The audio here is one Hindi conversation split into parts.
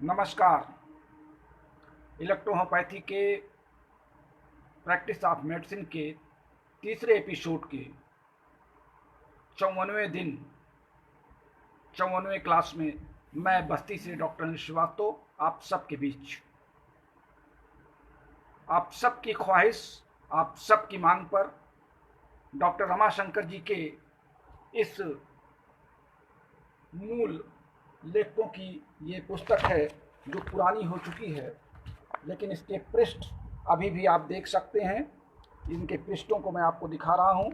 नमस्कार। इलेक्ट्रोहोपैथी के प्रैक्टिस ऑफ मेडिसिन के तीसरे एपिसोड के 54वें दिन 54वें क्लास में मैं बस्ती से डॉक्टर अनिल श्रीवास्तव आप सबके बीच, आप सबकी ख्वाहिश, आप सबकी मांग पर डॉक्टर रमाशंकर जी के इस मूल लेखकों की ये पुस्तक है जो पुरानी हो चुकी है, लेकिन इसके पृष्ठ अभी भी आप देख सकते हैं। इनके पृष्ठों को मैं आपको दिखा रहा हूँ।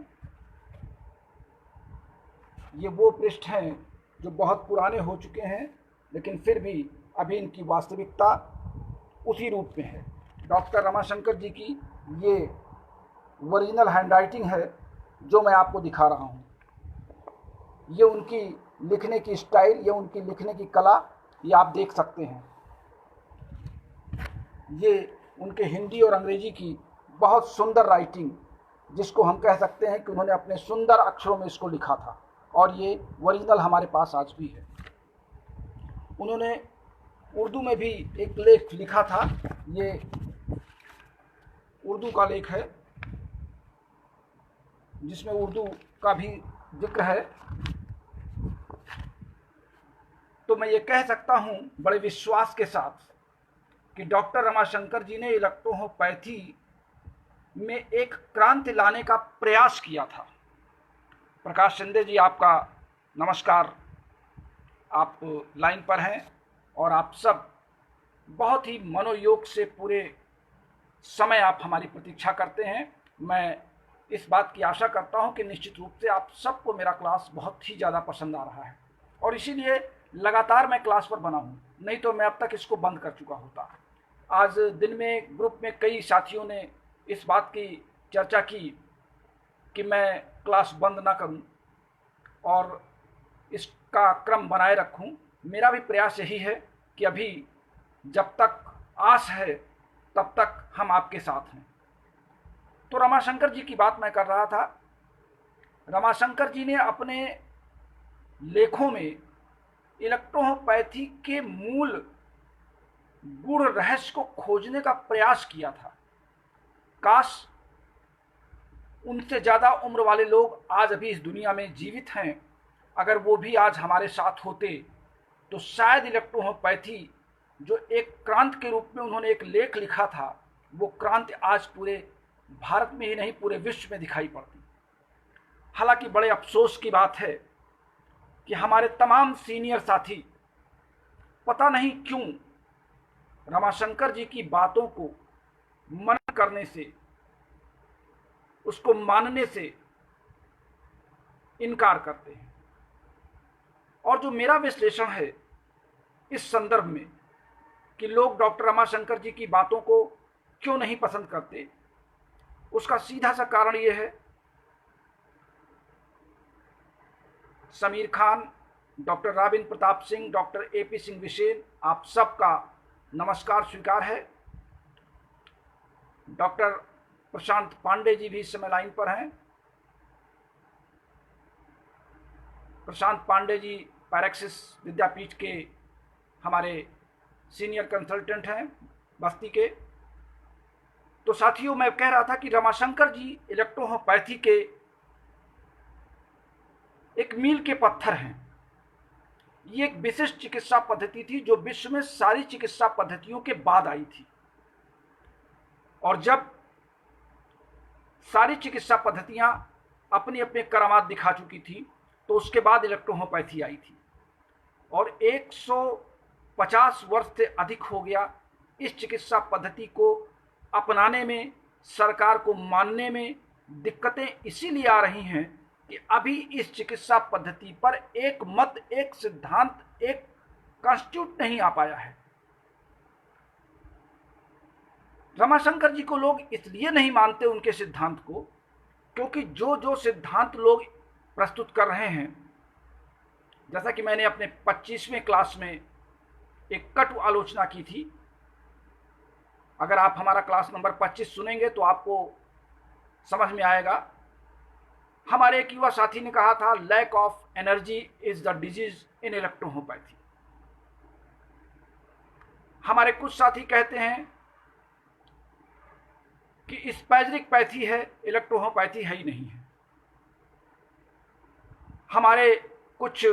ये वो पृष्ठ हैं जो बहुत पुराने हो चुके हैं, लेकिन फिर भी अभी इनकी वास्तविकता उसी रूप में है। डॉक्टर रमाशंकर जी की ये ओरिजिनल हैंडराइटिंग है जो मैं आपको दिखा रहा हूँ। ये उनकी लिखने की स्टाइल, ये उनकी लिखने की कला, ये आप देख सकते हैं। ये उनके हिंदी और अंग्रेजी की बहुत सुंदर राइटिंग, जिसको हम कह सकते हैं कि उन्होंने अपने सुंदर अक्षरों में इसको लिखा था, और ये ओरिजिनल हमारे पास आज भी है। उन्होंने उर्दू में भी एक लेख लिखा था, ये उर्दू का लेख है जिसमें उर्दू का भी जिक्र है। तो मैं ये कह सकता हूँ बड़े विश्वास के साथ कि डॉक्टर रमाशंकर जी ने इलेक्ट्रोहोपैथी में एक क्रांति लाने का प्रयास किया था। प्रकाश शिंदे जी, आपका नमस्कार। आप लाइन पर हैं और आप सब बहुत ही मनोयोग से पूरे समय आप हमारी प्रतीक्षा करते हैं। मैं इस बात की आशा करता हूं कि निश्चित रूप से आप सबको मेरा क्लास बहुत ही ज़्यादा पसंद आ रहा है, और इसीलिए लगातार मैं क्लास पर बना हूँ, नहीं तो मैं अब तक इसको बंद कर चुका होता। आज दिन में ग्रुप में कई साथियों ने इस बात की चर्चा की कि मैं क्लास बंद ना करूं और इसका क्रम बनाए रखूं। मेरा भी प्रयास यही है कि अभी जब तक आस है तब तक हम आपके साथ हैं। तो रमाशंकर जी की बात मैं कर रहा था। रमाशंकर जी ने अपने लेखों में इलेक्ट्रोहोपैथी के मूल गूढ़ रहस्य को खोजने का प्रयास किया था। काश उनसे ज़्यादा उम्र वाले लोग आज अभी इस दुनिया में जीवित हैं, अगर वो भी आज हमारे साथ होते तो शायद इलेक्ट्रोहोपैथी जो एक क्रांति के रूप में उन्होंने एक लेख लिखा था, वो क्रांति आज पूरे भारत में ही नहीं पूरे विश्व में दिखाई पड़ती। हालांकि बड़े अफसोस की बात है कि हमारे तमाम सीनियर साथी पता नहीं क्यों रमाशंकर जी की बातों को मनन करने से, उसको मानने से इनकार करते हैं। और जो मेरा विश्लेषण है इस संदर्भ में कि लोग डॉक्टर रमाशंकर जी की बातों को क्यों नहीं पसंद करते, उसका सीधा सा कारण यह है, Sameer Khan, doctor Rabin Pratap Singh, doctor AP Singh Vishen, आप सबका नमस्कार स्वीकार है। डॉक्टर प्रशांत पांडे जी भी इस समय लाइन पर हैं। प्रशांत पांडे जी पैरेक्सिस विद्यापीठ के हमारे सीनियर कंसल्टेंट हैं बस्ती के। तो साथियों, मैं कह रहा था कि रमाशंकर जी इलेक्ट्रोहोपैथी के एक मील के पत्थर हैं। ये एक विशिष्ट चिकित्सा पद्धति थी जो विश्व में सारी चिकित्सा पद्धतियों के बाद आई थी, और जब सारी चिकित्सा पद्धतियां अपनी अपने करामात दिखा चुकी थी तो उसके बाद इलेक्ट्रोहोपैथी आई थी। और 150 वर्ष से अधिक हो गया इस चिकित्सा पद्धति को अपनाने में, सरकार को मानने में दिक्कतें इसीलिए आ रही हैं कि अभी इस चिकित्सा पद्धति पर एक मत, एक सिद्धांत, एक कॉन्स्टिट्यूट नहीं आ पाया है। रमाशंकर जी को लोग इसलिए नहीं मानते उनके सिद्धांत को, क्योंकि जो जो सिद्धांत लोग प्रस्तुत कर रहे हैं, जैसा कि मैंने अपने 25वें क्लास में एक कटु आलोचना की थी। अगर आप हमारा क्लास नंबर 25 सुनेंगे तो आपको समझ में आएगा। हमारे एक युवा साथी ने कहा था, lack of energy is the disease in electrohomoeopathy. हमारे कुछ साथी कहते हैं कि स्पैजरिक पैथी है, इलेक्ट्रोहोपैथी है ही नहीं है। हमारे कुछ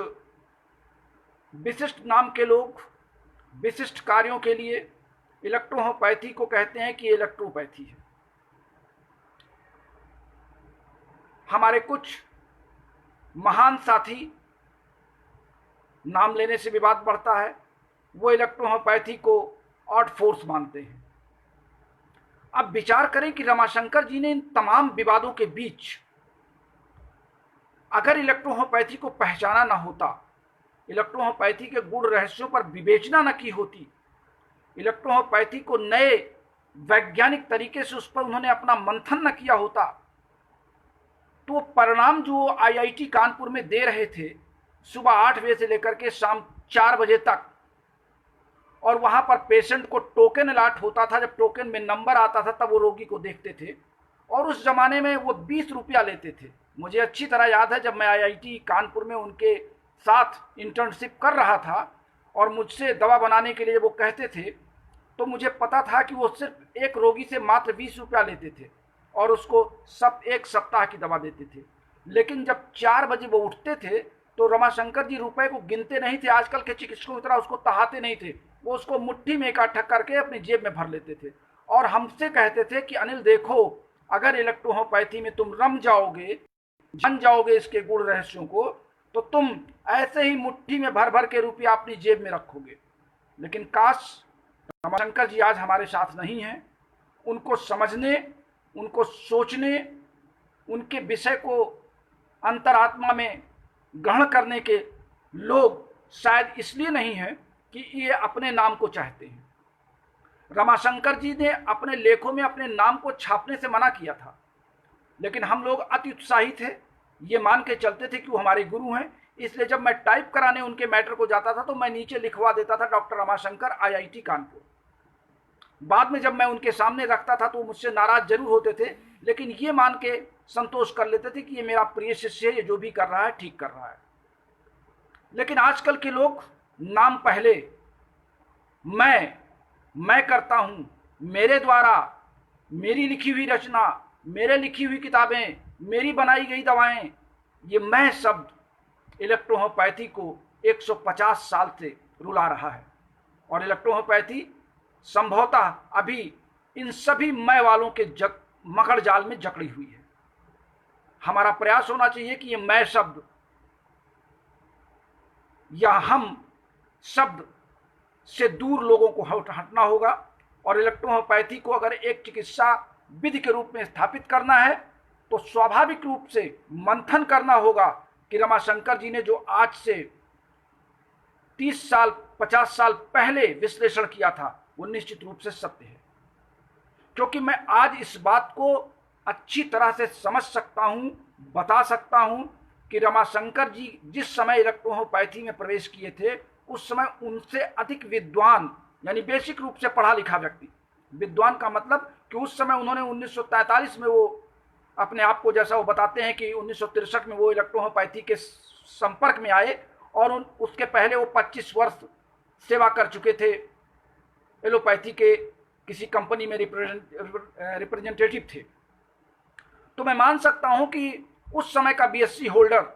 विशिष्ट नाम के लोग विशिष्ट कार्यों के लिए इलेक्ट्रोहोपैथी को कहते हैं कि इलेक्ट्रोपैथी है। हमारे कुछ महान साथी, नाम लेने से विवाद बढ़ता है, वो इलेक्ट्रोहोपैथी को ऑड फोर्स मानते हैं। अब विचार करें कि रमाशंकर जी ने इन तमाम विवादों के बीच अगर इलेक्ट्रोहोपैथी को पहचाना ना होता, इलेक्ट्रोहोपैथी के गूढ़ रहस्यों पर विवेचना न की होती, इलेक्ट्रोहोपैथी को नए वैज्ञानिक तरीके से उस पर उन्होंने अपना मंथन न किया होता, तो परिणाम जो आईआईटी कानपुर में दे रहे थे सुबह 8 बजे से लेकर के शाम 4 बजे तक, और वहां पर पेशेंट को टोकन अलॉट होता था, जब टोकन में नंबर आता था तब वो रोगी को देखते थे, और उस जमाने में वो 20 रुपया लेते थे। मुझे अच्छी तरह याद है जब मैं आईआईटी कानपुर में उनके साथ इंटर्नशिप कर रहा था और मुझसे दवा बनाने के लिए वो कहते थे, तो मुझे पता था कि वो सिर्फ एक रोगी से मात्र 20 रुपया लेते थे और उसको एक सप्ताह की दवा देते थे। लेकिन जब 4 बजे वो उठते थे तो रमाशंकर जी रुपए को गिनते नहीं थे, आजकल के चिकित्सकों की तरह उसको तहाते नहीं थे, वो उसको मुट्ठी में इकट्ठा करके अपनी जेब में भर लेते थे और हमसे कहते थे कि अनिल देखो, अगर इलेक्ट्रोहोपैथी में तुम रम जाओगे, जान जाओगे इसके गुण रहस्यों को, तो तुम ऐसे ही मुट्ठी में भर भर के रुपया अपनी जेब में रखोगे। लेकिन काश रमाशंकर जी आज हमारे साथ नहीं हैं। उनको समझने, उनको सोचने, उनके विषय को अंतरात्मा में ग्रहण करने के लोग शायद इसलिए नहीं हैं कि ये अपने नाम को चाहते हैं। रमाशंकर जी ने अपने लेखों में अपने नाम को छापने से मना किया था, लेकिन हम लोग अति उत्साही थे, ये मान के चलते थे कि वो हमारे गुरु हैं। इसलिए जब मैं टाइप कराने उनके मैटर को जाता था तो मैं नीचे लिखवा देता था डॉक्टर रमाशंकर, आईआईटी कानपुर। बाद में जब मैं उनके सामने रखता था तो वो मुझसे नाराज जरूर होते थे, लेकिन ये मान के संतोष कर लेते थे कि ये मेरा प्रिय शिष्य है, ये जो भी कर रहा है ठीक कर रहा है। लेकिन आजकल के लोग नाम पहले, मैं करता हूं, मेरे द्वारा, मेरी लिखी हुई रचना, मेरे लिखी हुई किताबें, मेरी बनाई गई दवाएं, ये मैं शब्द इलेक्ट्रोहोपैथी को 150 साल से रुला रहा है। और इलेक्ट्रोहोपैथी संभवतः अभी इन सभी मैं वालों के मकड़ जाल में जकड़ी हुई है। हमारा प्रयास होना चाहिए कि ये मैं शब्द या हम शब्द से दूर लोगों को हटना होगा, और इलेक्ट्रोहोपैथी को अगर एक चिकित्सा विधि के रूप में स्थापित करना है तो स्वाभाविक रूप से मंथन करना होगा कि रमाशंकर जी ने जो आज से 30 साल 50 साल पहले विश्लेषण किया था वो निश्चित रूप से सत्य है। क्योंकि मैं आज इस बात को अच्छी तरह से समझ सकता हूं, बता सकता हूं कि रमाशंकर जी जिस समय इलेक्ट्रोहोपैथी में प्रवेश किए थे उस समय उनसे अधिक विद्वान, यानी बेसिक रूप से पढ़ा लिखा व्यक्ति, विद्वान का मतलब कि उस समय उन्होंने 1943 में वो अपने आप को, जैसा वो बताते हैं कि 1963 में वो इलेक्ट्रोहोपैथी के संपर्क में आए, और उसके पहले वो 25 वर्ष सेवा कर चुके थे एलोपैथी के किसी कंपनी में रिप्रेजेंटेटिव थे। तो मैं मान सकता हूं कि उस समय का बीएससी होल्डर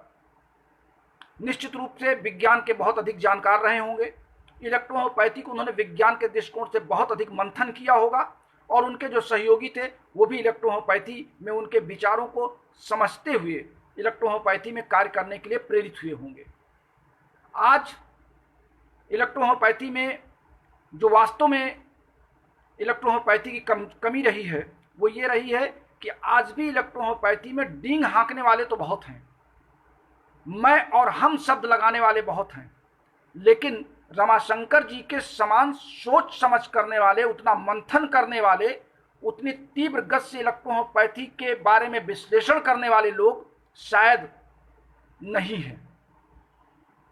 निश्चित रूप से विज्ञान के बहुत अधिक जानकार रहे होंगे। इलेक्ट्रोहोपैथी को उन्होंने विज्ञान के दृष्टिकोण से बहुत अधिक मंथन किया होगा, और उनके जो सहयोगी थे वो भी इलेक्ट्रोहोपैथी में उनके विचारों को समझते हुए इलेक्ट्रोहोपैथी में कार्य करने के लिए प्रेरित हुए होंगे। आज इलेक्ट्रोहोपैथी में जो वास्तव में इलेक्ट्रोहोपैथी की कमी रही है वो ये रही है कि आज भी इलेक्ट्रोहोपैथी में डींग हाँकने वाले तो बहुत हैं, मैं और हम शब्द लगाने वाले बहुत हैं, लेकिन रमाशंकर जी के समान सोच समझ करने वाले, उतना मंथन करने वाले, उतनी तीव्र गति से इलेक्ट्रोहोपैथी के बारे में विश्लेषण करने वाले लोग शायद नहीं हैं।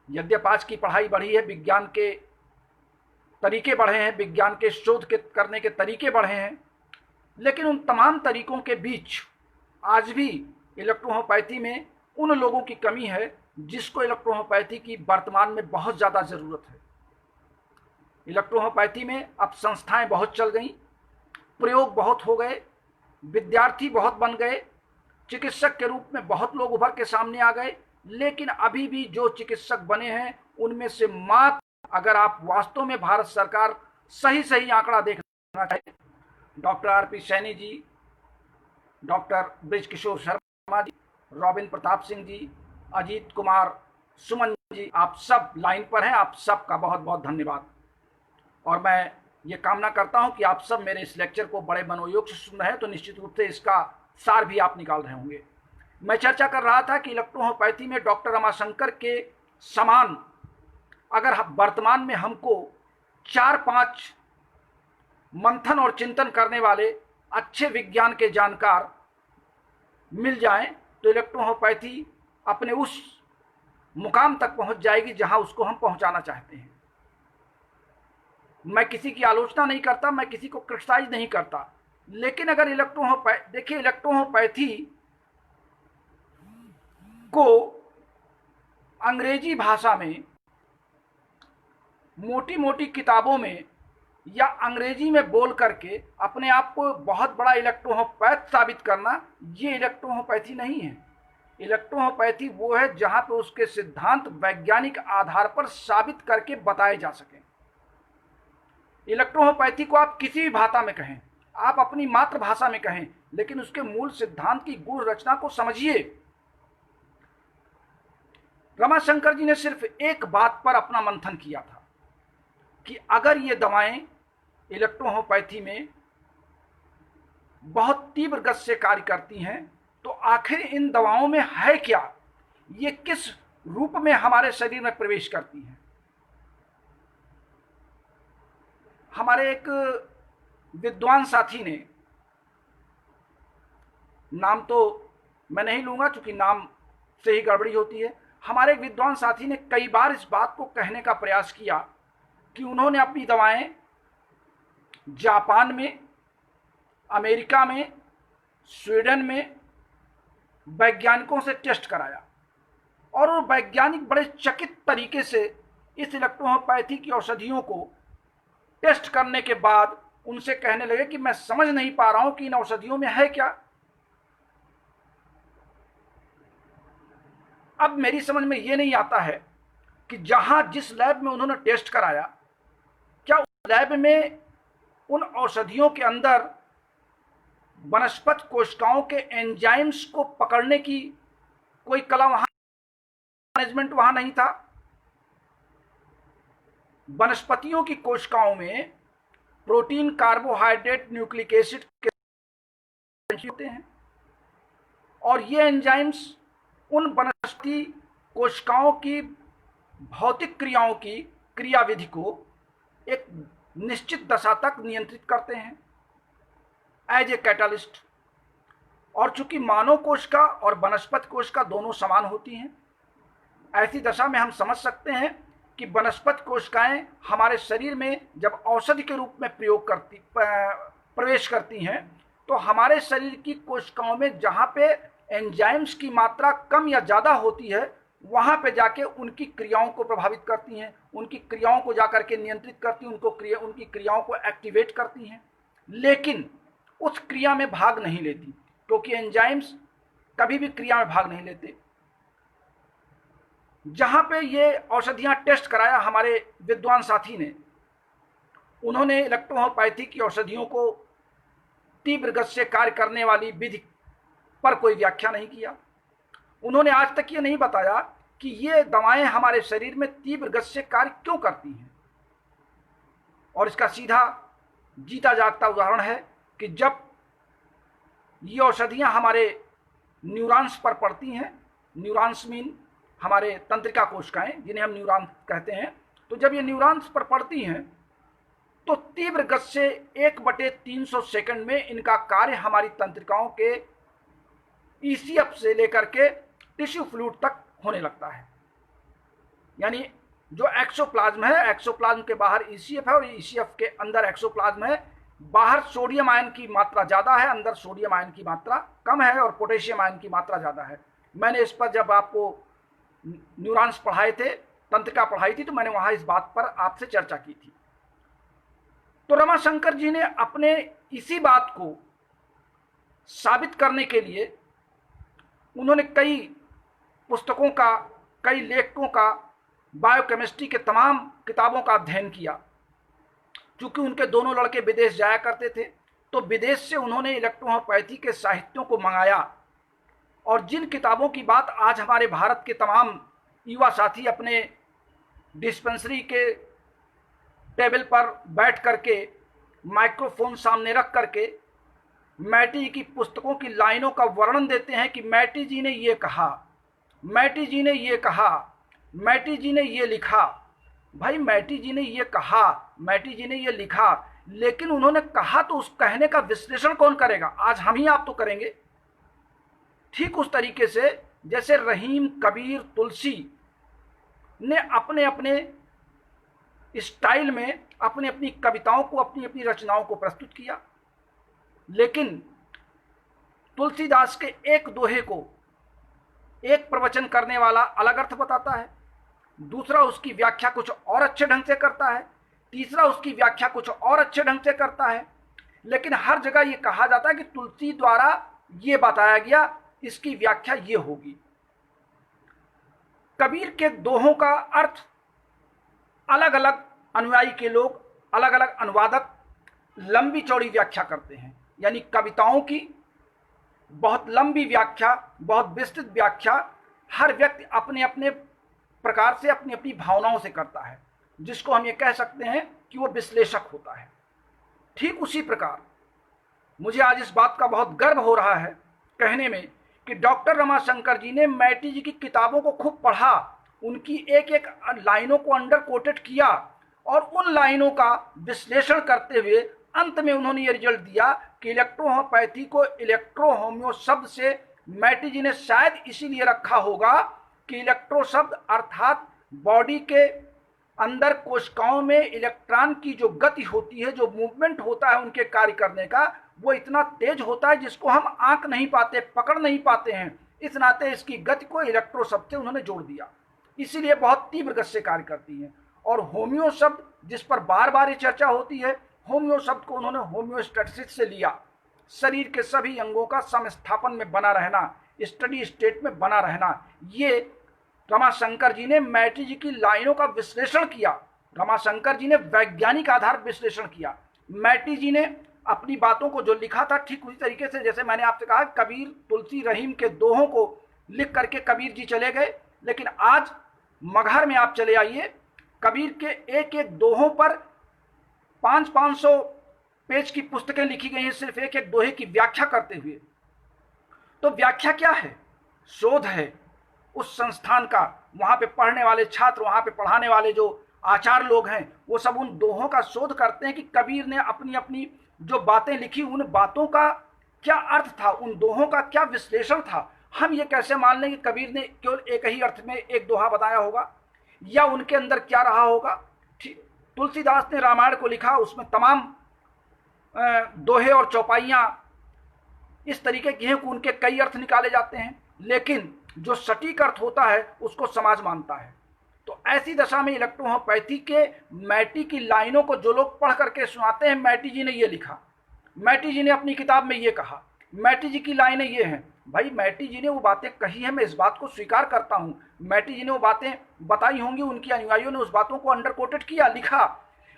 यद्यपि आज की पढ़ाई बढ़ी है, विज्ञान के तरीके बढ़े हैं, विज्ञान के शोध के करने के तरीके बढ़े हैं, लेकिन उन तमाम तरीकों के बीच आज भी इलेक्ट्रोहोपैथी में उन लोगों की कमी है जिसको इलेक्ट्रोहोपैथी की वर्तमान में बहुत ज़्यादा ज़रूरत है। इलेक्ट्रोहोमोपैथी में अब संस्थाएं बहुत चल गई, प्रयोग बहुत हो गए, विद्यार्थी बहुत बन गए, चिकित्सक के रूप में बहुत लोग उभर के सामने आ गए, लेकिन अभी भी जो चिकित्सक बने हैं उनमें से मात्र, अगर आप वास्तव में भारत सरकार सही सही आंकड़ा देखना चाहे, doctor RP Saini ji, doctor Brijkishore Sharma ji, robin Pratap Singh ji, Ajit Kumar Suman ji, आप सब लाइन पर हैं। आप सबका बहुत बहुत धन्यवाद। और मैं ये कामना करता हूं कि आप सब मेरे इस लेक्चर को बड़े मनोयोग से सुन रहे हैं, तो निश्चित रूप से इसका सार भी आप निकाल रहे होंगे। मैं चर्चा कर रहा था कि इलेक्ट्रोहोमोपैथी में डॉक्टर रमाशंकर के समान अगर वर्तमान में हमको 4-5 मंथन और चिंतन करने वाले अच्छे विज्ञान के जानकार मिल जाएं, तो इलेक्ट्रोहोमोपैथी अपने उस मुकाम तक पहुंच जाएगी जहां उसको हम पहुंचाना चाहते हैं। मैं किसी की आलोचना नहीं करता, मैं किसी को क्रिटिसाइज नहीं करता, लेकिन अगर देखिए इलेक्ट्रोहोमोपैथी को अंग्रेजी भाषा में मोटी मोटी किताबों में या अंग्रेजी में बोल करके अपने आप को बहुत बड़ा इलेक्ट्रोहोमोपैथ साबित करना, ये इलेक्ट्रोहोमोपैथी नहीं है। इलेक्ट्रोहोमोपैथी वो है जहां पे उसके सिद्धांत वैज्ञानिक आधार पर साबित करके बताए जा सकें। इलेक्ट्रोहोमोपैथी को आप किसी भी भाषा में कहें, आप अपनी मातृभाषा में कहें, लेकिन उसके मूल सिद्धांत की गूढ़ रचना को समझिए। रमाशंकर जी ने सिर्फ एक बात पर अपना मंथन किया था कि अगर ये दवाएं इलेक्ट्रोहोमोपैथी में बहुत तीव्र गति से कार्य करती हैं, तो आखिर इन दवाओं में है क्या, ये किस रूप में हमारे शरीर में प्रवेश करती हैं। हमारे एक विद्वान साथी ने, नाम तो मैं नहीं लूंगा क्योंकि नाम से ही गड़बड़ी होती है, हमारे एक विद्वान साथी ने कई बार इस बात को कहने का प्रयास किया कि उन्होंने अपनी दवाएं जापान में, अमेरिका में, स्वीडन में वैज्ञानिकों से टेस्ट कराया, और वो वैज्ञानिक बड़े चकित तरीके से इस इलेक्ट्रोहोमोपैथी की औषधियों को टेस्ट करने के बाद उनसे कहने लगे कि मैं समझ नहीं पा रहा हूं कि इन औषधियों में है क्या। अब मेरी समझ में ये नहीं आता है कि जहां जिस लैब में उन्होंने टेस्ट कराया, क्या उस लैब में उन औषधियों के अंदर वनस्पति कोशिकाओं के एंजाइम्स को पकड़ने की कोई कला, वहां मैनेजमेंट वहां नहीं था। वनस्पतियों की कोशिकाओं में प्रोटीन, कार्बोहाइड्रेट, न्यूक्लिक एसिड के होते हैं, और ये एंजाइम्स उन वनस्पति कोशिकाओं की भौतिक क्रियाओं की क्रियाविधि को एक निश्चित दशा तक नियंत्रित करते हैं एज ए कैटालिस्ट। और चूंकि मानव कोशिका और वनस्पति कोशिका दोनों समान होती हैं, ऐसी दशा में हम समझ सकते हैं कि वनस्पति कोशिकाएं हमारे शरीर में जब औषधि के रूप में प्रवेश करती हैं, तो हमारे शरीर की कोशिकाओं में जहां पे एंजाइम्स की मात्रा कम या ज़्यादा होती है, वहां पे जाके उनकी क्रियाओं को प्रभावित करती हैं, उनकी क्रियाओं को जाकर के नियंत्रित करती हैं, उनकी क्रियाओं को एक्टिवेट करती हैं, लेकिन उस क्रिया में भाग नहीं लेती, क्योंकि एंजाइम्स कभी भी क्रिया में भाग नहीं लेते। जहां पे ये औषधियां टेस्ट कराया हमारे विद्वान साथी ने, उन्होंने इलेक्ट्रोहोमोपैथी की औषधियों को तीव्र गति से कार्य करने वाली विधि पर कोई व्याख्या नहीं किया। उन्होंने आज तक ये नहीं बताया कि ये दवाएं हमारे शरीर में तीव्र गति से कार्य क्यों करती हैं। और इसका सीधा जीता जागता उदाहरण है कि जब ये औषधियां हमारे न्यूरॉन्स पर पड़ती हैं, न्यूरॉन्स मीन हमारे तंत्रिका कोशिकाएं जिन्हें हम न्यूरॉन कहते हैं, तो जब ये न्यूरॉन्स पर पड़ती हैं तो तीव्र गति से 1/300 सेकंड में इनका कार्य हमारी तंत्रिकाओं के ईसीएफ से लेकर के टिश्यू फ्लूइड तक होने लगता है। यानी जो एक्सोप्लाज्म है, एक्सोप्लाज्म के बाहर ईसीएफ है और ईसीएफ के अंदर एक्सोप्लाज्म है, बाहर सोडियम आयन की मात्रा ज़्यादा है, अंदर सोडियम आयन की मात्रा कम है और पोटेशियम आयन की मात्रा ज़्यादा है। मैंने इस पर जब आपको न्यूरॉन्स पढ़ाए थे, तंत्रिका पढ़ाई थी, तो मैंने वहाँ इस बात पर आपसे चर्चा की थी। तो रमाशंकर जी ने अपने इसी बात को साबित करने के लिए उन्होंने कई पुस्तकों का, कई लेखकों का, बायोकेमिस्ट्री के तमाम किताबों का अध्ययन किया। चूंकि उनके दोनों लड़के विदेश जाया करते थे, तो विदेश से उन्होंने इलेक्ट्रोहोम्योपैथी के साहित्यों को मंगाया, और जिन किताबों की बात आज हमारे भारत के तमाम युवा साथी अपने डिस्पेंसरी के टेबल पर बैठ करके माइक्रोफोन सामने रख करके मैटी की पुस्तकों की लाइनों का वर्णन देते हैं कि मैटी जी ने ये कहा, मैटी जी ने ये कहा, मैटी जी ने ये लिखा। भाई मैटी जी ने ये कहा, मैटी जी ने ये लिखा, लेकिन उन्होंने कहा तो उस कहने का विश्लेषण कौन करेगा? आज हम ही आप तो करेंगे। ठीक उस तरीके से जैसे रहीम, कबीर, तुलसी ने अपने अपने स्टाइल में अपनी अपनी कविताओं को, अपनी अपनी रचनाओं को प्रस्तुत किया, लेकिन तुलसीदास के एक दोहे को एक प्रवचन करने वाला अलग अर्थ बताता है, दूसरा उसकी व्याख्या कुछ और अच्छे ढंग से करता है, तीसरा उसकी व्याख्या कुछ और अच्छे ढंग से करता है, लेकिन हर जगह ये कहा जाता है कि तुलसी द्वारा ये बताया गया, इसकी व्याख्या ये होगी। कबीर के दोहों का अर्थ अलग अलग अनुयायी के लोग, अलग अलग अनुवादक लंबी चौड़ी व्याख्या करते हैं, यानी कविताओं की बहुत लंबी व्याख्या, बहुत विस्तृत व्याख्या हर व्यक्ति अपने अपने प्रकार से, अपनी अपनी भावनाओं से करता है, जिसको हम ये कह सकते हैं कि वो विश्लेषक होता है। ठीक उसी प्रकार मुझे आज इस बात का बहुत गर्व हो रहा है कहने में कि डॉक्टर रमाशंकर जी ने मैटी जी की किताबों को खूब पढ़ा, उनकी एक एक लाइनों को अंडर कोटेड किया, और उन लाइनों का विश्लेषण करते हुए अंत में उन्होंने ये रिजल्ट दिया कि इलेक्ट्रोहोम्योपैथी को इलेक्ट्रोहोम्यो शब्द से मैटी जी ने शायद इसीलिए रखा होगा कि इलेक्ट्रो शब्द अर्थात बॉडी के अंदर कोशिकाओं में इलेक्ट्रॉन की जो गति होती है, जो मूवमेंट होता है उनके कार्य करने का, वो इतना तेज होता है जिसको हम आंक नहीं पाते, पकड़ नहीं पाते हैं। इस नाते इसकी गति को इलेक्ट्रो शब्द से उन्होंने जोड़ दिया, इसीलिए बहुत तीव्र गति से कार्य करती है। और होम्यो शब्द जिस पर बार बार ये चर्चा होती है, होम्यो शब्द को उन्होंने होम्योस्टैटिक्स से लिया, शरीर के सभी अंगों का समस्थापन में बना रहना, स्टडी स्टेट में बना रहना। ये रमाशंकर जी ने मैटी जी की लाइनों का विश्लेषण किया, रमाशंकर जी ने वैज्ञानिक आधार विश्लेषण किया। मैटी जी ने अपनी बातों को जो लिखा था ठीक उसी तरीके से, जैसे मैंने आपसे कहा, कबीर, तुलसी, रहीम के दोहों को लिख करके कबीर जी चले गए, लेकिन आज मगहर में आप चले आइए, कबीर के एक एक दोहों पर 500-500 पेज की पुस्तकें लिखी गई हैं सिर्फ एक एक दोहे की व्याख्या करते हुए। तो व्याख्या क्या है? शोध है उस संस्थान का, वहां पे पढ़ने वाले छात्र, वहां पे पढ़ाने वाले जो आचार्य लोग हैं, वो सब उन दोहों का शोध करते हैं कि कबीर ने अपनी अपनी जो बातें लिखी, उन बातों का क्या अर्थ था, उन दोहों का क्या विश्लेषण था। हम ये कैसे मान लें कि कबीर ने केवल एक ही अर्थ में एक दोहा बताया होगा, या उनके अंदर क्या रहा होगा। तुलसीदास ने रामायण को लिखा, उसमें तमाम दोहे और चौपाइयाँ इस तरीके की हैं कि उनके कई अर्थ निकाले जाते हैं, लेकिन जो सटीक अर्थ होता है उसको समाज मानता है। तो ऐसी दशा में इलेक्ट्रोहोम्योपैथी के मैटी की लाइनों को जो लोग पढ़ करके सुनाते हैं, मैटी जी ने ये लिखा, मैटी जी ने अपनी किताब में ये कहा, मैटी जी की लाइनें ये हैं। भाई मैटी जी ने वो बातें कही हैं, मैं इस बात को स्वीकार करता हूँ, मैटी जी ने वो बातें बताई होंगी, उनकी अनुयायियों ने उस बातों को अंडर कोटेड किया, लिखा,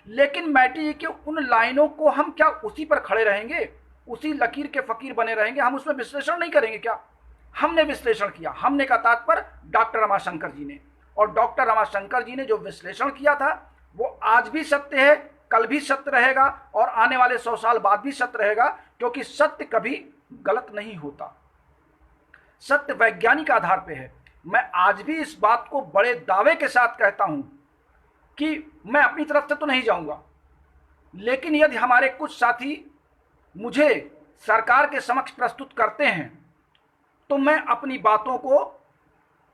लेकिन मैटी जी के उन लाइनों को हम क्या उसी पर खड़े रहेंगे, उसी लकीर के फकीर बने रहेंगे, हम उसमें विश्लेषण नहीं करेंगे क्या? हमने विश्लेषण किया, हमने का तात्पर्य डॉक्टर रमाशंकर जी ने, और डॉक्टर रमाशंकर जी ने जो विश्लेषण किया था वो आज भी सत्य है, कल भी सत्य रहेगा, और आने वाले 100 साल बाद भी सत्य रहेगा, क्योंकि सत्य कभी गलत नहीं होता, सत्य वैज्ञानिक आधार पे है। मैं आज भी इस बात को बड़े दावे के साथ कहता हूं कि मैं अपनी तरफ से तो नहीं जाऊंगा, लेकिन यदि हमारे कुछ साथी मुझे सरकार के समक्ष प्रस्तुत करते हैं तो मैं अपनी बातों को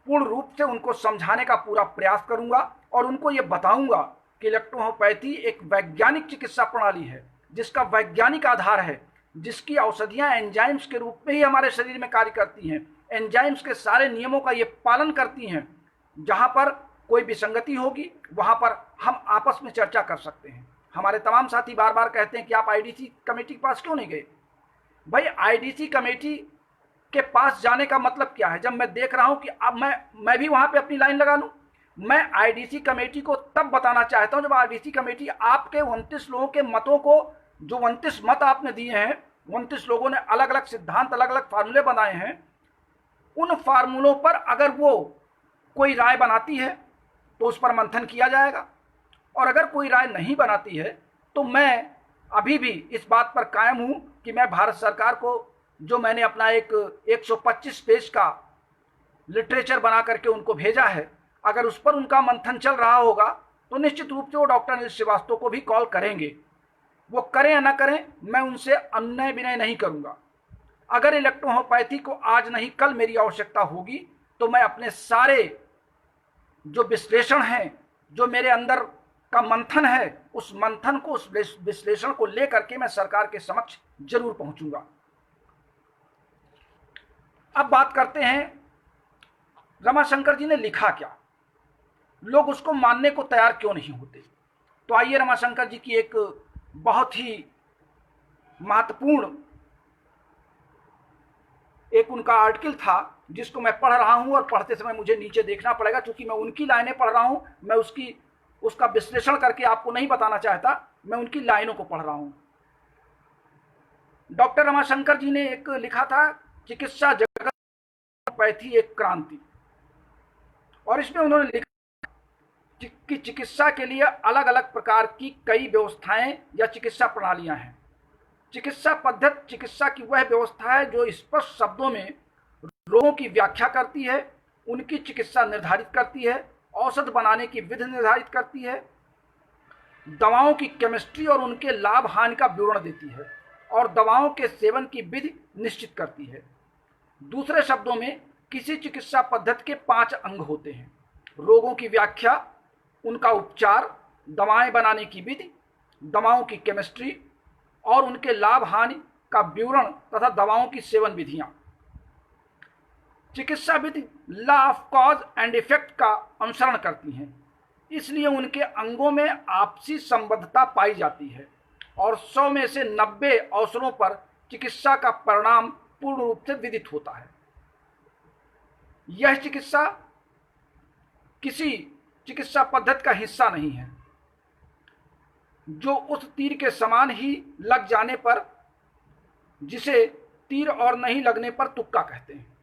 पूर्ण रूप से उनको समझाने का पूरा प्रयास करूंगा, और उनको ये बताऊंगा कि इलेक्ट्रोहोम्योपैथी एक वैज्ञानिक चिकित्सा प्रणाली है, जिसका वैज्ञानिक आधार है, जिसकी औषधियां एंजाइम्स के रूप में ही हमारे शरीर में कार्य करती हैं, एंजाइम्स के सारे नियमों का ये पालन करती हैं। जहां पर कोई विसंगति होगी वहां पर हम आपस में चर्चा कर सकते हैं, हमारे तमाम साथी बार बार कहते हैं कि आप आईडीसी कमेटी के पास क्यों नहीं गए। भाई आईडीसी कमेटी के पास जाने का मतलब क्या है? जब मैं देख रहा हूं कि अब मैं भी वहां पे अपनी लाइन लगा लूं। मैं आईडीसी कमेटी को तब बताना चाहता हूं जब आईडीसी कमेटी आपके 29 लोगों के मतों को, जो 29 मत आपने दिए हैं, 29 लोगों ने अलग अलग सिद्धांत, अलग अलग फार्मूले बनाए हैं, उन फार्मूलों पर अगर वो कोई राय बनाती है तो उस पर मंथन किया जाएगा, और अगर कोई राय नहीं बनाती है तो मैं अभी भी इस बात पर कायम हूं कि मैं भारत सरकार को, जो मैंने अपना एक 125 पेज का लिटरेचर बना करके उनको भेजा है, अगर उस पर उनका मंथन चल रहा होगा तो निश्चित रूप से वो डॉक्टर अनिल श्रीवास्तव को भी कॉल करेंगे। वो करें या ना करें, मैं उनसे अनुनय विनय नहीं करूंगा। अगर इलेक्ट्रोहोम्योपैथी को आज नहीं कल मेरी आवश्यकता होगी तो मैं अपने सारे जो विश्लेषण हैं, जो मेरे अंदर का मंथन है, उस मंथन को, उस विश्लेषण को लेकर के मैं सरकार के समक्ष जरूर पहुंचूंगा। अब बात करते हैं रमाशंकर जी ने लिखा क्या, लोग उसको मानने को तैयार क्यों नहीं होते। तो आइए, रमाशंकर जी की एक बहुत ही महत्वपूर्ण एक उनका आर्टिकल था जिसको मैं पढ़ रहा हूं, और पढ़ते समय मुझे नीचे देखना पड़ेगा क्योंकि मैं उनकी लाइनें पढ़ रहा हूं। मैं उसका विश्लेषण करके आपको नहीं बताना चाहता, मैं उनकी लाइनों को पढ़ रहा हूं। डॉक्टर रमाशंकर जी ने एक लिखा था, चिकित्सा जगत पैथी एक क्रांति, और इसमें उन्होंने लिखा कि चिकित्सा के लिए अलग अलग प्रकार की कई व्यवस्थाएं या चिकित्सा प्रणालियां हैं। चिकित्सा पद्धति चिकित्सा की वह व्यवस्था है जो स्पष्ट शब्दों में रोगों की व्याख्या करती है, उनकी चिकित्सा निर्धारित करती है, औषध बनाने की विधि निर्धारित करती है, दवाओं की केमिस्ट्री और उनके लाभ हानि का विवरण देती है, और दवाओं के सेवन की विधि निश्चित करती है। दूसरे शब्दों में किसी चिकित्सा पद्धति के 5 अंग होते हैं: रोगों की व्याख्या, उनका उपचार, दवाएं बनाने की विधि, दवाओं की केमिस्ट्री और उनके लाभ हानि का विवरण तथा दवाओं की सेवन विधियां। चिकित्सा विधि law of cause and effect का अनुसरण करती हैं, इसलिए उनके अंगों में आपसी संबद्धता पाई जाती है, और 100 में से 90 अवसरों पर चिकित्सा का परिणाम पूर्ण रूप से विदित होता है। यह चिकित्सा किसी चिकित्सा पद्धति का हिस्सा नहीं है जो उस तीर के समान ही लग जाने पर, जिसे तीर और नहीं लगने पर तुक्का कहते हैं।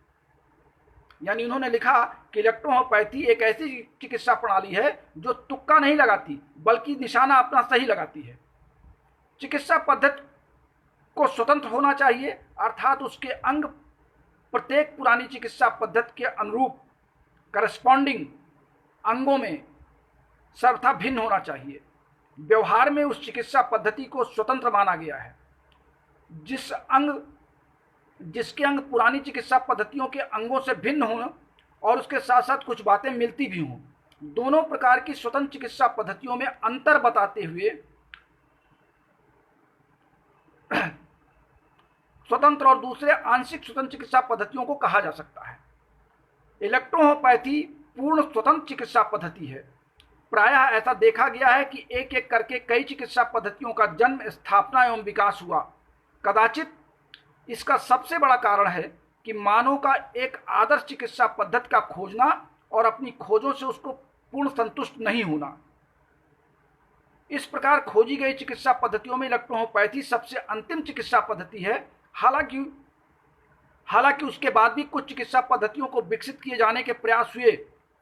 यानी उन्होंने लिखा कि इलेक्ट्रोहोम्योपैथी एक ऐसी चिकित्सा प्रणाली है जो तुक्का नहीं लगाती बल्कि निशाना अपना सही लगाती है। चिकित्सा पद्धति को स्वतंत्र होना चाहिए, अर्थात उसके अंग प्रत्येक पुरानी चिकित्सा पद्धति के अनुरूप करस्पॉन्डिंग अंगों में सर्वथा भिन्न होना चाहिए। व्यवहार में उस चिकित्सा पद्धति को स्वतंत्र माना गया है। जिसके अंग पुरानी चिकित्सा पद्धतियों के अंगों से भिन्न हों और उसके साथ साथ कुछ बातें मिलती भी हों, दोनों प्रकार की स्वतंत्र चिकित्सा पद्धतियों में अंतर बताते हुए स्वतंत्र और दूसरे आंशिक स्वतंत्र चिकित्सा पद्धतियों को कहा जा सकता है। इलेक्ट्रोहोम्योपैथी पूर्ण स्वतंत्र चिकित्सा पद्धति है। प्रायः ऐसा देखा गया है कि एक एक करके कई चिकित्सा पद्धतियों का जन्म, स्थापना एवं विकास हुआ। कदाचित इसका सबसे बड़ा कारण है कि मानव का एक आदर्श चिकित्सा पद्धति का खोजना और अपनी खोजों से उसको पूर्ण संतुष्ट नहीं होना। इस प्रकार खोजी गई चिकित्सा पद्धतियों में इलेक्ट्रोहोम्योपैथी सबसे अंतिम चिकित्सा पद्धति है। हालांकि उसके बाद भी कुछ चिकित्सा पद्धतियों को विकसित किए जाने के प्रयास हुए,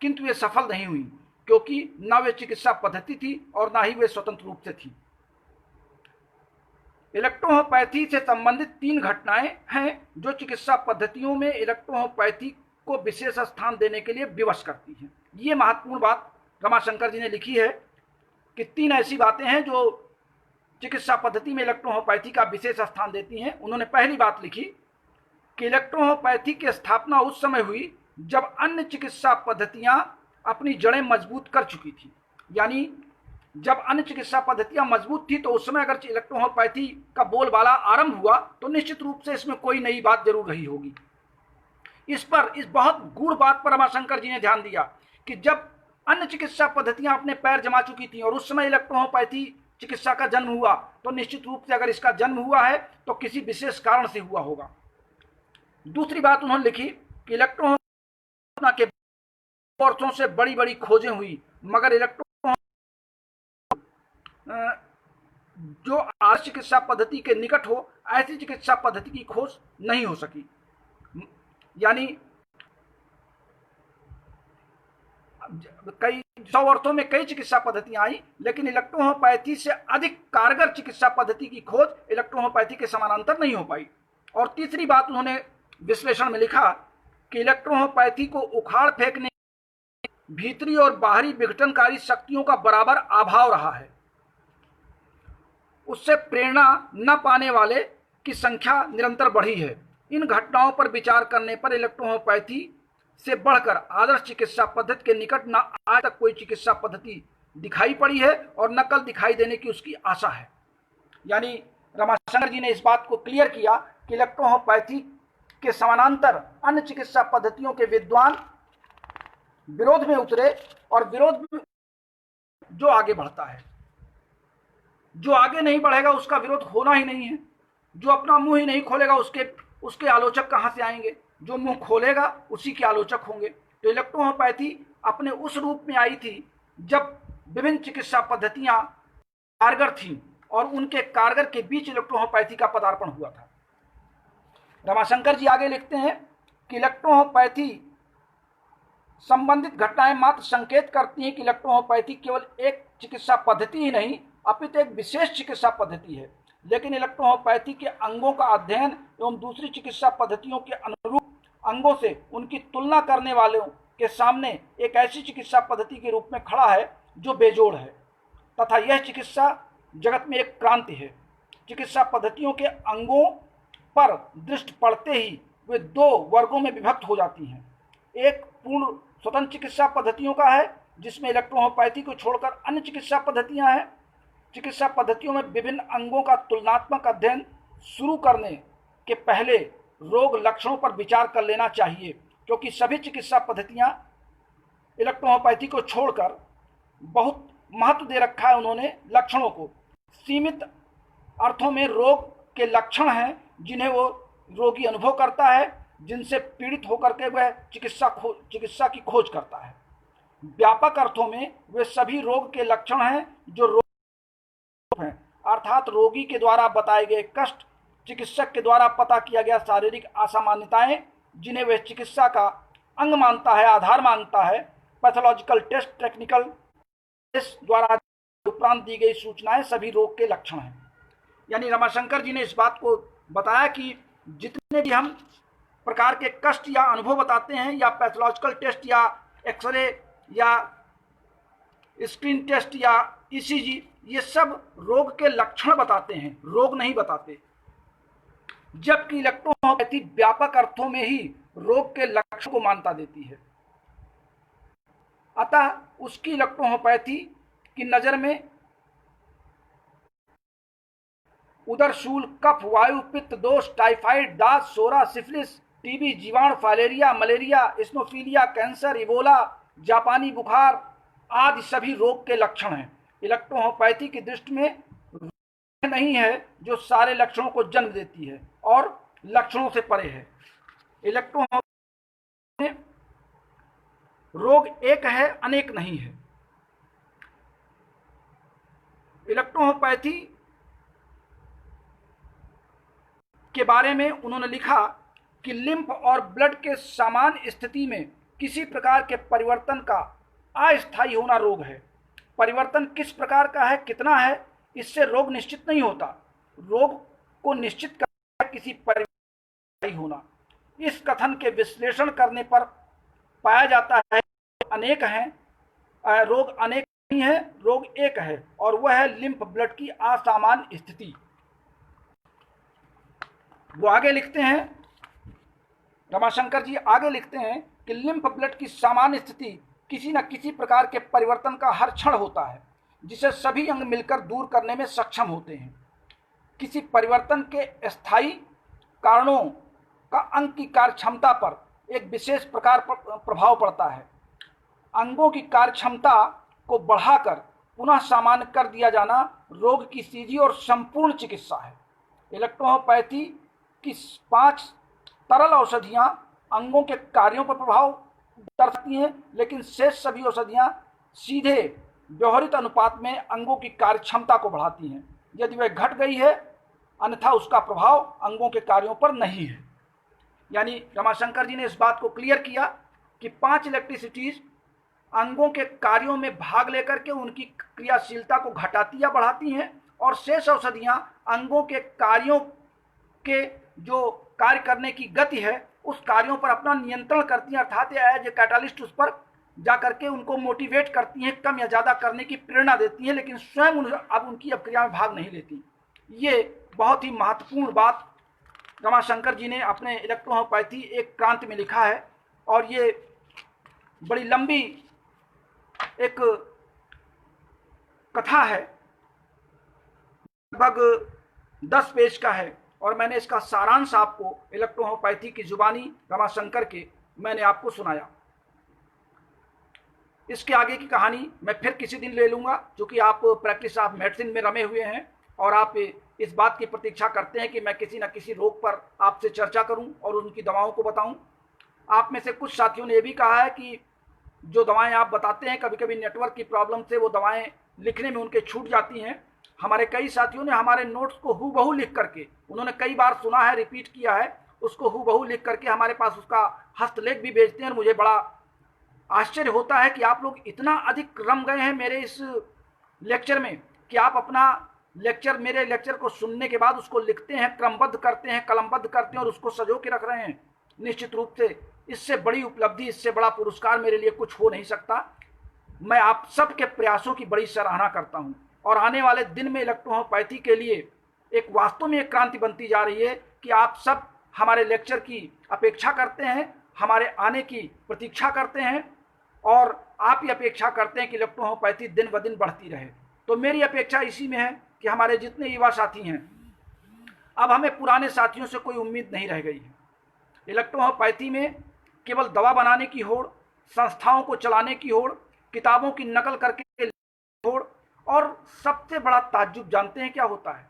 किंतु वे सफल नहीं हुई, क्योंकि न वे चिकित्सा पद्धति थी और न ही वे स्वतंत्र रूप से थी। इलेक्ट्रोहोम्योपैथी से संबंधित 3 घटनाएं हैं जो चिकित्सा पद्धतियों में इलेक्ट्रोहोम्योपैथी को विशेष स्थान देने के लिए विवश करती हैं। ये महत्वपूर्ण बात रमाशंकर जी ने लिखी है कि 3 ऐसी बातें हैं जो चिकित्सा पद्धति में इलेक्ट्रोहोम्योपैथी का विशेष स्थान देती हैं। उन्होंने पहली बात लिखी कि इलेक्ट्रोहोम्योपैथी की स्थापना उस समय हुई जब अन्य चिकित्सा पद्धतियां अपनी जड़ें मजबूत कर चुकी थी। यानी जब अन्य चिकित्सा पद्धतियां मजबूत थी तो उस समय अगर इलेक्ट्रोहोम्योपैथी का बोलबाला आरंभ हुआ तो निश्चित रूप से इसमें कोई नई बात जरूर रही होगी। इस बहुत गूढ़ बात पर रमाशंकर जी ने ध्यान दिया कि जब अन्य चिकित्सा पद्धतियां अपने पैर जमा चुकी थी और उस समय इलेक्ट्रोहोम्योपैथी चिकित्सा का जन्म हुआ, तो निश्चित रूप से अगर इसका जन्म हुआ है तो किसी विशेष कारण से हुआ होगा। दूसरी बात उन्होंने लिखी कि इलेक्ट्रो के वर्षों से बड़ी बड़ी खोजें हुई, मगर इलेक्ट्रो जो आदर्श चिकित्सा पद्धति के निकट हो ऐसी चिकित्सा पद्धति की खोज नहीं हो सकी। यानी कई 100 वर्षों में कई चिकित्सा पद्धतियां आई, लेकिन इलेक्ट्रोहोम्योपैथी से अधिक कारगर चिकित्सा पद्धति की खोज इलेक्ट्रोहोम्योपैथी के समानांतर नहीं हो पाई। और तीसरी बात उन्होंने विश्लेषण में लिखा कि इलेक्ट्रोहोम्योपैथी को उखाड़ फेंकने भीतरी और बाहरी विघटनकारी शक्तियों का बराबर अभाव रहा है। उससे प्रेरणा न पाने वाले की संख्या निरंतर बढ़ी है। इन घटनाओं पर विचार करने पर इलेक्ट्रोहोम्योपैथी से बढ़कर आदर्श चिकित्सा पद्धति के निकट न आज तक कोई चिकित्सा पद्धति दिखाई पड़ी है और न कल दिखाई देने की उसकी आशा है। यानी रमाशंकर जी ने इस बात को क्लियर किया कि इलेक्ट्रोहोम्योपैथी के समानांतर अन्य चिकित्सा पद्धतियों के विद्वान विरोध में उतरे और विरोध में जो आगे बढ़ता है, जो आगे नहीं बढ़ेगा उसका विरोध होना ही नहीं है। जो अपना मुंह ही नहीं खोलेगा उसके आलोचक कहां से आएंगे? जो मुंह खोलेगा उसी के आलोचक होंगे। तो इलेक्ट्रोहोम्योपैथी अपने उस रूप में आई थी जब विभिन्न चिकित्सा पद्धतियां कारगर थीं और उनके कारगर के बीच इलेक्ट्रोहोम्योपैथी का पदार्पण हुआ था। रमाशंकर जी आगे लिखते हैं कि इलेक्ट्रोहोम्योपैथी संबंधित घटनाएं मात्र संकेत करती हैं कि इलेक्ट्रोहोम्योपैथी केवल एक चिकित्सा पद्धति ही नहीं अपितु एक विशेष चिकित्सा पद्धति है। लेकिन इलेक्ट्रोहोम्योपैथी के अंगों का अध्ययन एवं दूसरी चिकित्सा पद्धतियों के अनुरूप अंगों से उनकी तुलना करने वालों के सामने एक ऐसी चिकित्सा पद्धति के रूप में खड़ा है जो बेजोड़ है, तथा यह चिकित्सा जगत में एक क्रांति है। चिकित्सा पद्धतियों के अंगों पर दृष्टि पड़ते ही वे दो वर्गों में विभक्त हो जाती हैं। एक पूर्ण स्वतंत्र चिकित्सा पद्धतियों का है जिसमें इलेक्ट्रोहोम्योपैथी को छोड़कर अन्य चिकित्सा पद्धतियां हैं। चिकित्सा पद्धतियों में विभिन्न अंगों का तुलनात्मक अध्ययन शुरू करने के पहले रोग लक्षणों पर विचार कर लेना चाहिए, क्योंकि सभी चिकित्सा पद्धतियां इलेक्ट्रोहोम्योपैथी को छोड़कर बहुत महत्व दे रखा है उन्होंने लक्षणों को। सीमित अर्थों में रोग के लक्षण हैं जिन्हें वो रोगी अनुभव करता है, जिनसे पीड़ित होकर के वह चिकित्सा की खोज करता है। व्यापक अर्थों में वे सभी रोग के लक्षण हैं जो रोग हैं, अर्थात रोगी के द्वारा बताए गए कष्ट, चिकित्सक के द्वारा पता किया गया शारीरिक असामान्यताएं जिन्हें वह चिकित्सा का अंग मानता है, आधार मानता है, पैथोलॉजिकल टेस्ट, टेक्निकल टेस्ट द्वारा उपरांत दी गई सूचनाएं सभी रोग के लक्षण हैं। यानी रमाशंकर जी ने इस बात को बताया कि जितने भी हम प्रकार के कष्ट या अनुभव बताते हैं, या पैथोलॉजिकल टेस्ट या एक्सरे या स्क्रीन टेस्ट या ईसीजी, ये सब रोग के लक्षण बताते हैं, रोग नहीं बताते। जबकि इलेक्ट्रोहोम्योपैथी व्यापक अर्थों में ही रोग के लक्षण को मान्यता देती है। अतः उसकी इलेक्ट्रोहोम्योपैथी की नजर में उदरशूल, कफ, वायु, पित्त दोष, टाइफाइड, दाद, सोरा, सिफिलिस, टीबी, जीवाणु, फाइलेरिया, मलेरिया, इस्नोफीलिया, कैंसर, इबोला, जापानी बुखार आदि सभी रोग के लक्षण हैं। इलेक्ट्रोहोम्योपैथी की दृष्टि में नहीं है जो सारे लक्षणों को जन्म देती है और लक्षणों से परे है। इलेक्ट्रोहोम्योपैथी में रोग एक है, अनेक नहीं है। इलेक्ट्रोहोम्योपैथी के बारे में उन्होंने लिखा कि लिम्फ और ब्लड के सामान्य स्थिति में किसी प्रकार के परिवर्तन का अस्थायी होना रोग है। परिवर्तन किस प्रकार का है, कितना है, इससे रोग निश्चित नहीं होता। रोग को निश्चित करना किसी परिवर्तन होना। इस कथन के विश्लेषण करने पर पाया जाता है अनेक हैं, रोग अनेक नहीं है, रोग एक है और वह है लिम्फ ब्लड की असामान्य स्थिति। वो आगे लिखते हैं, रमाशंकर जी आगे लिखते हैं कि लिम्फ ब्लड की सामान्य स्थिति किसी न किसी प्रकार के परिवर्तन का हर क्षण होता है, जिसे सभी अंग मिलकर दूर करने में सक्षम होते हैं। किसी परिवर्तन के स्थायी कारणों का अंग की कार्य क्षमता पर एक विशेष प्रकार पर प्रभाव पड़ता है। अंगों की कार्य क्षमता को बढ़ाकर पुनः सामान्य कर दिया जाना रोग की सीधी और संपूर्ण चिकित्सा है। इलेक्ट्रोहोम्योपैथी की 5 तरल औषधियाँ अंगों के कार्यों पर प्रभाव डाल सकती हैं, लेकिन शेष सभी औषधियाँ सीधे व्यवहारित अनुपात में अंगों की कार्य क्षमता को बढ़ाती हैं। यदि वह घट गई है, अन्यथा उसका प्रभाव अंगों के कार्यों पर नहीं है। यानी रमाशंकर जी ने इस बात को क्लियर किया कि 5 इलेक्ट्रिसिटीज अंगों के कार्यों में भाग लेकर के उनकी क्रियाशीलता को घटाती या बढ़ाती हैं, और शेष औषधियाँ अंगों के कार्यों के जो कार्य करने की गति है उस कार्यों पर अपना नियंत्रण करती हैं, अर्थात एज ए कैटालिस्ट उस पर जा करके उनको मोटिवेट करती हैं, कम या ज़्यादा करने की प्रेरणा देती हैं, लेकिन स्वयं अब उनकी अब क्रिया में भाग नहीं लेती। ये बहुत ही महत्वपूर्ण बात रमाशंकर जी ने अपने इलेक्ट्रोहोम्योपैथी एक क्रांति में लिखा है, और ये बड़ी लंबी एक कथा है, लगभग 10 पेज का है, और मैंने इसका सारांश आपको इलेक्ट्रोहोम्योपैथी की जुबानी रमाशंकर के मैंने आपको सुनाया। इसके आगे की कहानी मैं फिर किसी दिन ले लूँगा, क्योंकि आप प्रैक्टिस ऑफ मेडिसिन में रमे हुए हैं और आप इस बात की प्रतीक्षा करते हैं कि मैं किसी न किसी रोग पर आपसे चर्चा करूं और उनकी दवाओं को बताऊं। आप में से कुछ साथियों ने यह भी कहा है कि जो दवाएं आप बताते हैं कभी कभी नेटवर्क की प्रॉब्लम से वो दवाएं लिखने में उनके छूट जाती हैं। हमारे कई साथियों ने हमारे नोट्स को हूबहू लिख करके, उन्होंने कई बार सुना है, रिपीट किया है, उसको हूबहू लिख करके हमारे पास उसका हस्तलेख भी भेजते हैं। मुझे बड़ा आश्चर्य होता है कि आप लोग इतना अधिक रम गए हैं मेरे इस लेक्चर में कि आप अपना मेरे लेक्चर को सुनने के बाद उसको लिखते हैं, क्रमबद्ध करते हैं, कलमबद्ध करते हैं और उसको सजो के रख रहे हैं। निश्चित रूप से इससे बड़ी उपलब्धि, इससे बड़ा पुरस्कार मेरे लिए कुछ हो नहीं सकता। मैं आप सबके प्रयासों की बड़ी सराहना करता हूं, और आने वाले दिन में इलेक्ट्रोहोम्योपैथी के लिए एक वास्तव में एक क्रांति बनती जा रही है कि आप सब हमारे लेक्चर की अपेक्षा करते हैं, हमारे आने की प्रतीक्षा करते हैं, और आप ही अपेक्षा करते हैं कि इलेक्ट्रोहोम्योपैथी दिन ब दिन बढ़ती रहे। तो मेरी अपेक्षा इसी में है कि हमारे जितने युवा साथी हैं, अब हमें पुराने साथियों से कोई उम्मीद नहीं रह गई है। इलेक्ट्रोहोम्योपैथी में केवल दवा बनाने की होड़, संस्थाओं को चलाने की होड़, किताबों की नकल करके होड़, और सबसे बड़ा ताज्जुब जानते हैं क्या होता है?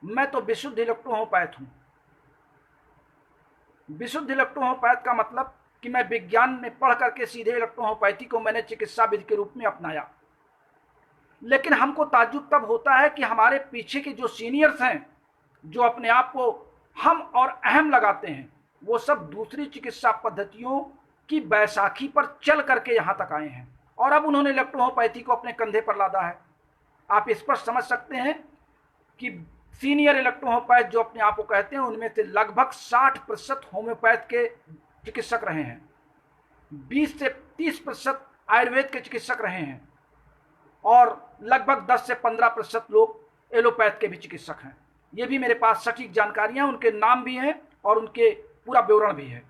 मैं तो विशुद्ध इलेक्ट्रोहोम्योपैथ हूं। विशुद्ध इलेक्ट्रोहोम्योपैथ का मतलब कि मैं विज्ञान में पढ़ करके सीधे इलेक्ट्रोहोम्योपैथी को मैंने चिकित्सा विधि के रूप में अपनाया। लेकिन हमको ताज्जुब तब होता है कि हमारे पीछे के जो सीनियर्स हैं, जो अपने आप को हम और अहम लगाते हैं, वो सब दूसरी चिकित्सा पद्धतियों की बैसाखी पर चल करके यहाँ तक आए हैं, और अब उन्होंने इलेक्ट्रोहोम्योपैथी को अपने कंधे पर लादा है। आप इस पर समझ सकते हैं कि सीनियर इलेक्ट्रोहोम्योपैथ जो अपने आप को कहते हैं, उनमें से लगभग 60% होम्योपैथ के चिकित्सक रहे हैं, 20 से 30% आयुर्वेद के चिकित्सक रहे हैं, और लगभग 10 से 15% लोग एलोपैथ के भी चिकित्सक हैं। ये भी मेरे पास सटीक जानकारियां, उनके नाम भी हैं और उनके पूरा विवरण भी है।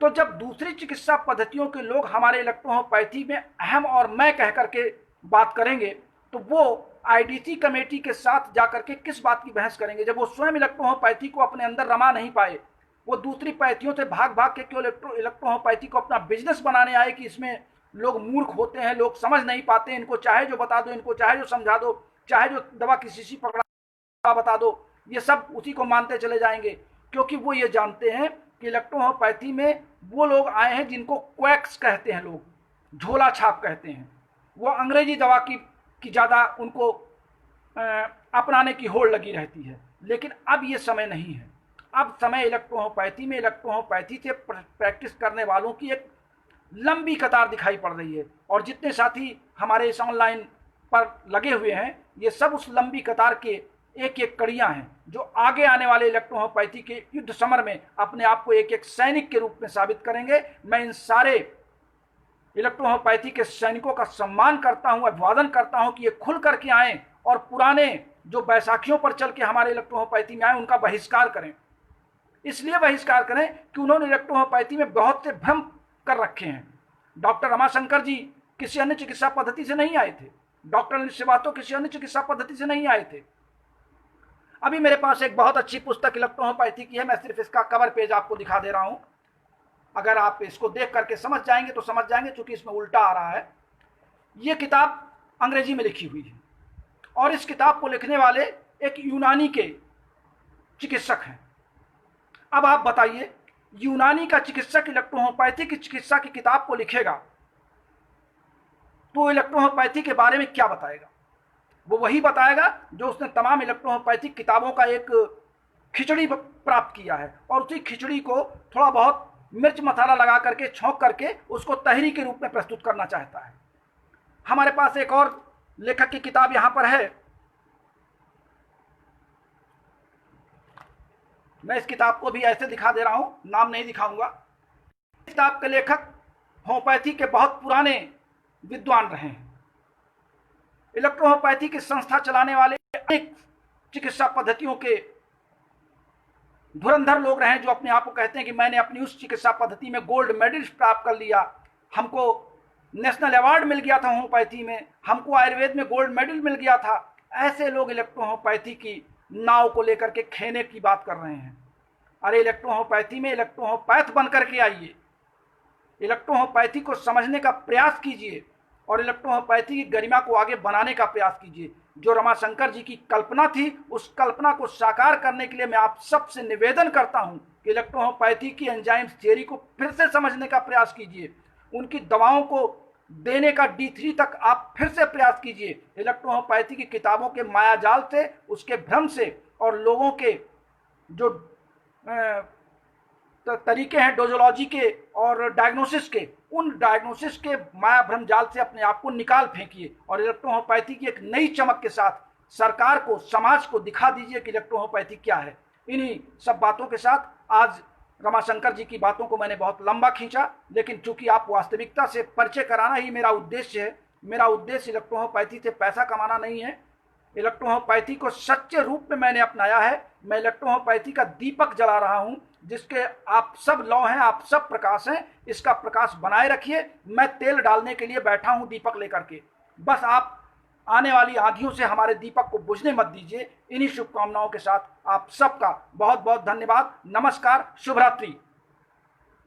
तो जब दूसरी चिकित्सा पद्धतियों के लोग हमारे इलेक्ट्रोहोम्योपैथी में अहम और मैं कह करके बात करेंगे, तो वो आईडीसी कमेटी के साथ जाकर के किस बात की बहस करेंगे, जब वो स्वयं इलेक्ट्रोहोम्योपैथी को अपने अंदर रमा नहीं पाए। वो दूसरी पैथियों से भाग भाग के क्यों इलेक्ट्रोहोम्योपैथी को अपना बिजनेस बनाने आए कि इसमें लोग मूर्ख होते हैं, लोग समझ नहीं पाते, इनको चाहे जो बता दो, इनको चाहे जो समझा दो, चाहे जो दवा की शीशी पकड़ा बता दो, ये सब उसी को मानते चले जाएंगे। क्योंकि वो ये जानते हैं कि इलेक्ट्रोहोम्योपैथी में वो लोग आए हैं जिनको क्वैक्स कहते हैं, लोग झोला छाप कहते हैं। वो अंग्रेजी दवा की ज़्यादा उनको अपनाने की होड़ लगी रहती है। लेकिन अब ये समय नहीं है। अब समय इलेक्ट्रोहोम्योपैथी में इलेक्ट्रोहोम्योपैथी से प्रैक्टिस करने वालों की एक लंबी कतार दिखाई पड़ रही है, और जितने साथी हमारे इस ऑनलाइन पर लगे हुए हैं, ये सब उस लंबी कतार के एक एक कड़ियां हैं जो आगे आने वाले इलेक्ट्रोहोम्योपैथी के युद्ध समर में अपने आप को एक एक सैनिक के रूप में साबित करेंगे। मैं इन सारे इलेक्ट्रोहोम्योपैथी के सैनिकों का सम्मान करता हूं, अभिवादन करता हूं कि ये खुल करके आएँ और पुराने जो बैसाखियों पर चल के हमारे इलेक्ट्रोहोम्योपैथी में आए उनका बहिष्कार करें। इसलिए बहिष्कार करें कि उन्होंने इलेक्ट्रोहोम्योपैथी में बहुत से भ्रम कर रखे हैं। डॉक्टर रमाशंकर जी किसी अन्य चिकित्सा पद्धति से नहीं आए थे, डॉक्टर अनिल श्रीवास्तव किसी अन्य चिकित्सा पद्धति से नहीं आए थे। अभी मेरे पास एक बहुत अच्छी पुस्तक इलेक्ट्रोहोम्योपैथी की है, मैं सिर्फ इसका कवर पेज आपको दिखा दे रहा हूं। अगर आप इसको देख करके समझ जाएंगे तो समझ जाएंगे, चूंकि इसमें उल्टा आ रहा है। ये किताब अंग्रेजी में लिखी हुई है और इस किताब को लिखने वाले एक यूनानी के चिकित्सक हैं। अब आप बताइए, यूनानी का चिकित्सक इलेक्ट्रोहोम्योपैथी की चिकित्सा की किताब को लिखेगा तो इलेक्ट्रोहोम्योपैथी के बारे में क्या बताएगा? वो वही बताएगा जो उसने तमाम इलेक्ट्रोहोम्योपैथिक किताबों का एक खिचड़ी प्राप्त किया है, और उसी खिचड़ी को थोड़ा बहुत मिर्च मसाला लगा करके छौंक करके उसको तहरी के रूप में प्रस्तुत करना चाहता है। हमारे पास एक और लेखक की किताब यहां पर है। मैं इस किताब को भी ऐसे दिखा दे रहा हूं, नाम नहीं दिखाऊंगा। इस किताब के लेखक होम्योपैथी के बहुत पुराने विद्वान रहे हैं। इलेक्ट्रोहोम्योपैथी की संस्था चलाने वाले अनेक चिकित्सा पद्धतियों के धुरंधर लोग रहे हैं, जो अपने आप को कहते हैं कि मैंने अपनी उस चिकित्सा पद्धति में गोल्ड मेडल प्राप्त कर लिया, हमको नेशनल अवार्ड मिल गया था होम्योपैथी में, हमको आयुर्वेद में गोल्ड मेडल मिल गया था। ऐसे लोग इलेक्ट्रोहोम्योपैथी की नाव को लेकर के खेने की बात कर रहे हैं। अरे इलेक्ट्रोहोम्योपैथी में इलेक्ट्रोहोम्योपैथ बन करके आइए, इलेक्ट्रोहोम्योपैथी को समझने का प्रयास कीजिए और इलेक्ट्रोहोम्योपैथी की गरिमा को आगे बनाने का प्रयास कीजिए। जो रमाशंकर जी की कल्पना थी, उस कल्पना को साकार करने के लिए मैं आप सबसे निवेदन करता हूं कि इलेक्ट्रोहोम्योपैथी की एंजाइम्स थियरी को फिर से समझने का प्रयास कीजिए। उनकी दवाओं को देने का D3 तक आप फिर से प्रयास कीजिए। इलेक्ट्रोहोम्योपैथी की किताबों के मायाजाल से, उसके भ्रम से और लोगों के जो तरीके हैं डोजोलॉजी के और डायग्नोसिस के, उन डायग्नोसिस के माया भ्रम जाल से अपने आप को निकाल फेंकिए और इलेक्ट्रोहोम्योपैथी की एक नई चमक के साथ सरकार को, समाज को दिखा दीजिए कि इलेक्ट्रोहोम्योपैथी क्या है। इन्हीं सब बातों के साथ आज रमाशंकर जी की बातों को मैंने बहुत लंबा खींचा, लेकिन चूंकि आप वास्तविकता से परिचय कराना ही मेरा उद्देश्य है। मेरा उद्देश्य इलेक्ट्रोहोम्योपैथी से पैसा कमाना नहीं है। इलेक्ट्रोहोम्योपैथी को सच्चे रूप में मैंने अपनाया है। मैं इलेक्ट्रोहोम्योपैथी का दीपक जला रहा हूं, जिसके आप सब लौ हैं, आप सब प्रकाश हैं। इसका प्रकाश बनाए रखिए। मैं तेल डालने के लिए बैठा हूं दीपक लेकर के। बस आप आने वाली आंधियों से हमारे दीपक को बुझने मत दीजिए। इन्हीं शुभकामनाओं के साथ आप सबका बहुत बहुत धन्यवाद। नमस्कार, शुभ रात्रि।